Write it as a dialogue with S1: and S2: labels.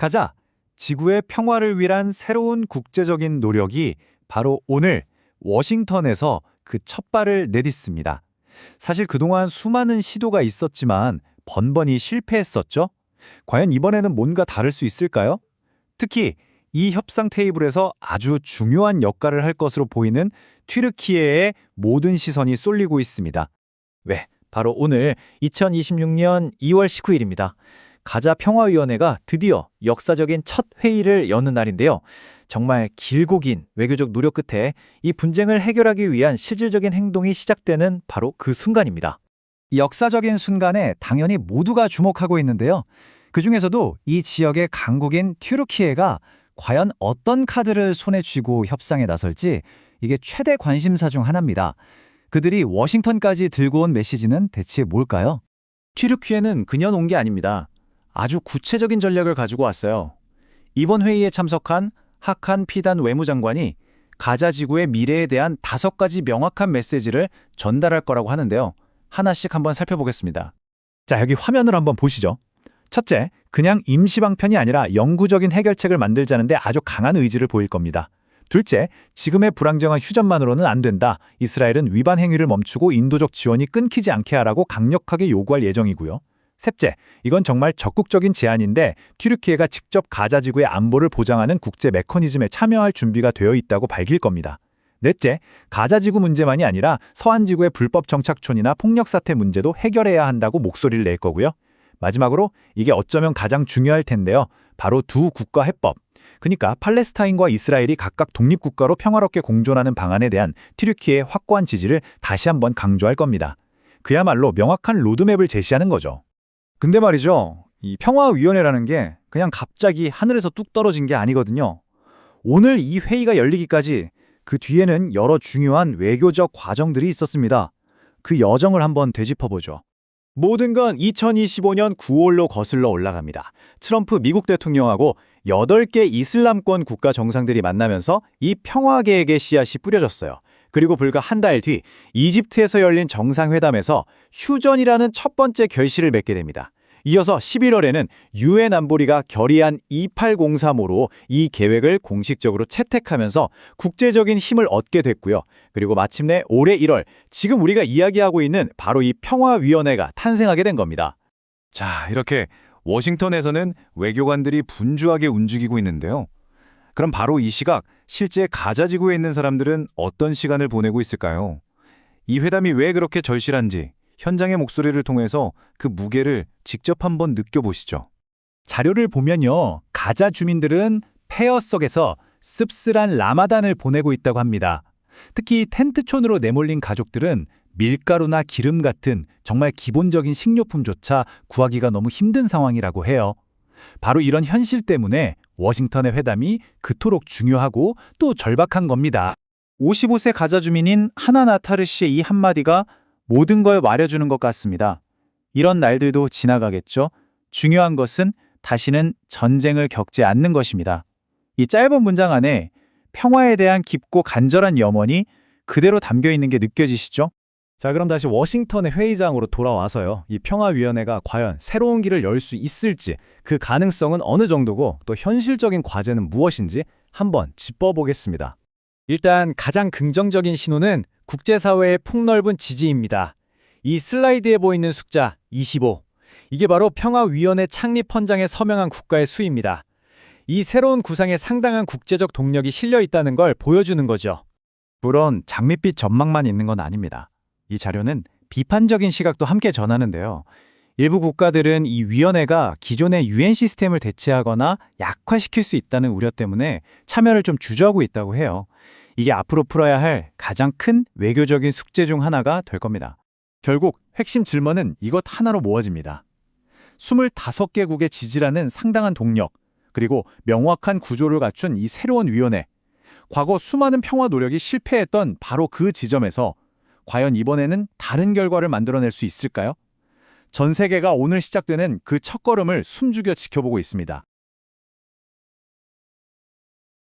S1: 가자! 지구의 평화를 위한 새로운 국제적인 노력이 바로 오늘 워싱턴에서 그 첫 발을 내딛습니다. 사실 그동안 수많은 시도가 있었지만 번번이 실패했었죠? 과연 이번에는 뭔가 다를 수 있을까요? 특히 이 협상 테이블에서 아주 중요한 역할을 할 것으로 보이는 튀르키예의 모든 시선이 쏠리고 있습니다.
S2: 네, 바로 오늘 2026년 2월 19일입니다. 가자 평화위원회가 드디어 역사적인 첫 회의를 여는 날인데요. 정말 길고 긴 외교적 노력 끝에 이 분쟁을 해결하기 위한 실질적인 행동이 시작되는 바로 그 순간입니다.
S1: 이 역사적인 순간에 당연히 모두가 주목하고 있는데요. 그중에서도 이 지역의 강국인 튀르키예가 과연 어떤 카드를 손에 쥐고 협상에 나설지 이게 최대 관심사 중 하나입니다. 그들이 워싱턴까지 들고 온 메시지는 대체 뭘까요?
S2: 튀르키예는 그냥 온 게 아닙니다. 아주 구체적인 전략을 가지고 왔어요. 이번 회의에 참석한 하칸 피단 외무장관이 가자 지구의 미래에 대한 5가지 명확한 메시지를 전달할 거라고 하는데요. 하나씩 한번 살펴보겠습니다.
S1: 자, 여기 화면을 한번 보시죠. 첫째, 그냥 임시방편이 아니라 영구적인 해결책을 만들자는데 아주 강한 의지를 보일 겁니다. 둘째, 지금의 불안정한 휴전만으로는 안 된다. 이스라엘은 위반 행위를 멈추고 인도적 지원이 끊기지 않게 하라고 강력하게 요구할 예정이고요. 셋째, 이건 정말 적극적인 제안인데 튀르키예가 직접 가자 지구의 안보를 보장하는 국제 메커니즘에 참여할 준비가 되어 있다고 밝힐 겁니다. 넷째, 가자 지구 문제만이 아니라 서한 지구의 불법 정착촌이나 폭력 사태 문제도 해결해야 한다고 목소리를 낼 거고요. 마지막으로 이게 어쩌면 가장 중요할 텐데요. 바로 두 국가 해법. 그러니까 팔레스타인과 이스라엘이 각각 독립국가로 평화롭게 공존하는 방안에 대한 튀르키예의 확고한 지지를 다시 한번 강조할 겁니다. 그야말로 명확한 로드맵을 제시하는 거죠.
S3: 근데 말이죠, 이 평화위원회라는 게 그냥 갑자기 하늘에서 뚝 떨어진 게 아니거든요. 오늘 이 회의가 열리기까지 그 뒤에는 여러 중요한 외교적 과정들이 있었습니다. 그 여정을 한번 되짚어보죠.
S2: 모든 건 2025년 9월로 거슬러 올라갑니다. 트럼프 미국 대통령하고 8개 이슬람권 국가 정상들이 만나면서 이 평화 계획의 씨앗이 뿌려졌어요. 그리고 불과 한 달 뒤 이집트에서 열린 정상회담에서 휴전이라는 첫 번째 결실을 맺게 됩니다. 이어서 11월에는 유엔 안보리가 결의안 28035로 이 계획을 공식적으로 채택하면서 국제적인 힘을 얻게 됐고요. 그리고 마침내 올해 1월, 지금 우리가 이야기하고 있는 바로 이 평화위원회가 탄생하게 된 겁니다.
S1: 자, 이렇게 워싱턴에서는 외교관들이 분주하게 움직이고 있는데요. 그럼 바로 이 시각 실제 가자 지구에 있는 사람들은 어떤 시간을 보내고 있을까요? 이 회담이 왜 그렇게 절실한지 현장의 목소리를 통해서 그 무게를 직접 한번 느껴보시죠. 자료를 보면요, 가자 주민들은 폐허 속에서 씁쓸한 라마단을 보내고 있다고 합니다. 특히 텐트촌으로 내몰린 가족들은 밀가루나 기름 같은 정말 기본적인 식료품조차 구하기가 너무 힘든 상황이라고 해요. 바로 이런 현실 때문에 워싱턴의 회담이 그토록 중요하고 또 절박한 겁니다.
S3: 55세 가자 주민인 하나 나타르 씨의 이 한마디가 모든 걸 말해주는 것 같습니다. 이런 날들도 지나가겠죠. 중요한 것은 다시는 전쟁을 겪지 않는 것입니다. 이 짧은 문장 안에 평화에 대한 깊고 간절한 염원이 그대로 담겨 있는 게 느껴지시죠?
S2: 자, 그럼 다시 워싱턴의 회의장으로 돌아와서요. 이 평화위원회가 과연 새로운 길을 열 수 있을지, 그 가능성은 어느 정도고 또 현실적인 과제는 무엇인지 한번 짚어보겠습니다. 일단 가장 긍정적인 신호는 국제사회의 폭넓은 지지입니다. 이 슬라이드에 보이는 숫자 25. 이게 바로 평화위원회 창립 헌장에 서명한 국가의 수입니다. 이 새로운 구상에 상당한 국제적 동력이 실려 있다는 걸 보여주는 거죠.
S3: 물론 장밋빛 전망만 있는 건 아닙니다. 이 자료는 비판적인 시각도 함께 전하는데요. 일부 국가들은 이 위원회가 기존의 유엔 시스템을 대체하거나 약화시킬 수 있다는 우려 때문에 참여를 좀 주저하고 있다고 해요. 이게 앞으로 풀어야 할 가장 큰 외교적인 숙제 중 하나가 될 겁니다.
S1: 결국 핵심 질문은 이것 하나로 모아집니다. 25개국의 지지라는 상당한 동력, 그리고 명확한 구조를 갖춘 이 새로운 위원회. 과거 수많은 평화 노력이 실패했던 바로 그 지점에서 과연 이번에는 다른 결과를 만들어낼 수 있을까요? 전 세계가 오늘 시작되는 그 첫걸음을 숨죽여 지켜보고 있습니다.